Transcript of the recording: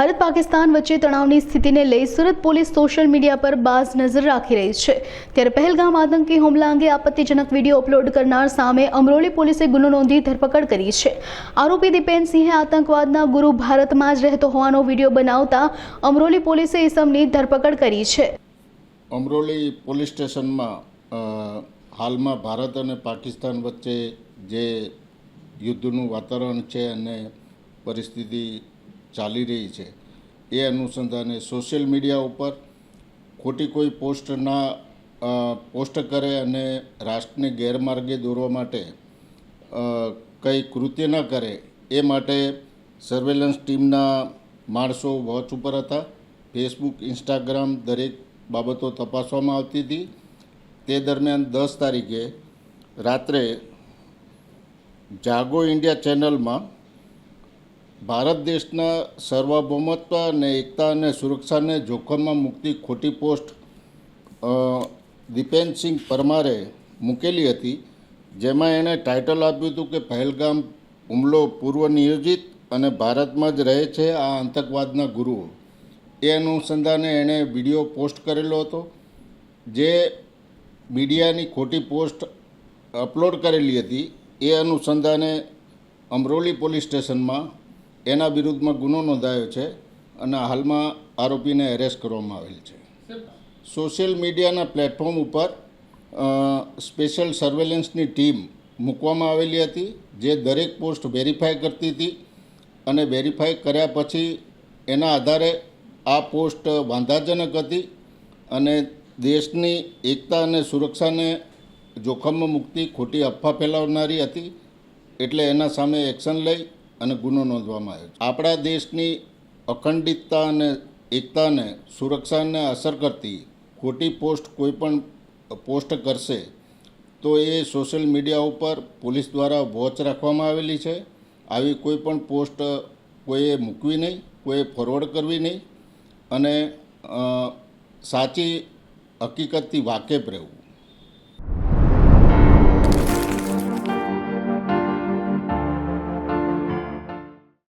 ભારત પાકિસ્તાન વચ્ચે તણાવની સ્થિતિને લઈ સુરત પોલીસ સોશિયલ મીડિયા પર બાજ નજર રાખી રહી છે। ત્યારે પહેલગામ આતંકી હુમલા અંગે આપત્તિજનક વિડીયો અપલોડ કરનાર સામે અમરોલી પોલીસે ગુનો નોંધી ધરપકડ કરી છે। આરોપી દીપેનસિંહે આતંકવાદના ગુરુ ભારતમાં જ રહેતો હોવાનો વિડીયો બનાવતા અમરોલી પોલીસે ઇસમની ધરપકડ કરી છે। અમરોલી પોલીસ સ્ટેશનમાં હાલમાં ભારત અને પાકિસ્તાન વચ્ચે જે યુદ્ધનું વાતાવરણ છે અને પરિસ્થિતિ ચાલી રહી છે એ અનુસંધાને સોશિયલ મીડિયા ઉપર ખોટી કોઈ પોસ્ટ કરે અને રાષ્ટ્રને ગેરમાર્ગે દોરવા માટે કંઈ કૃત્ય ન કરે એ માટે સર્વેલન્સ ટીમના માણસો વોચ ઉપર હતા। ફેસબુક, ઇન્સ્ટાગ્રામ દરેક બાબતો તપાસવામાં આવતી હતી। તે દરમિયાન 10 તારીખે રાત્રે જાગો ઇન્ડિયા ચેનલમાં ભારત દેશના સાર્વભૌમત્વ અને એકતા અને સુરક્ષાને જોખમમાં મૂકતી ખોટી પોસ્ટ દીપેનસિંહ પરમારે મૂકેલી હતી, જેમાં એણે ટાઇટલ આપ્યું હતું કે પહેલગામ હુમલો પૂર્વ નિયોજિત અને ભારતમાં જ રહે છે આ આતંકવાદના ગુરુઓ। એ અનુસંધાને એણે વિડીયો પોસ્ટ કરેલો હતો। જે મીડિયાની ખોટી પોસ્ટ અપલોડ કરેલી હતી એ અનુસંધાને અમરોલી પોલીસ સ્ટેશનમાં એના વિરુદ્ધમાં ગુનો નોંધાયો છે અને હાલમાં આરોપીને એરેસ્ટ કરવામાં આવેલ છે। સોશિયલ મીડિયાના પ્લેટફોર્મ ઉપર સ્પેશિયલ સર્વેલન્સની ટીમ મૂકવામાં આવેલી હતી, જે દરેક પોસ્ટ વેરીફાઈ કરતી હતી અને વેરીફાઈ કર્યા પછી એના આધારે આ પોસ્ટ વાંધાજનક હતી અને દેશની એકતા અને સુરક્ષાને જોખમમાં મૂકતી ખોટી અફવા ફેલાવનારી હતી, એટલે એના સામે એક્શન લઈ અને ગુનો નોંધવામાં આવ્યો છે। આપણા દેશની અખંડિતતા અને એકતાને સુરક્ષાને અસર કરતી ખોટી પોસ્ટ કોઈ પણ પોસ્ટ કરશે તો એ સોશિયલ મીડિયા ઉપર પોલીસ દ્વારા વોચ રાખવામાં આવેલી છે। આવી કોઈ પણ પોસ્ટ કોઈએ મૂકવી નહીં, કોઈએ ફોરવર્ડ કરવી નહીં અને સાચી હકીકતથી વાકેફ રહેવું।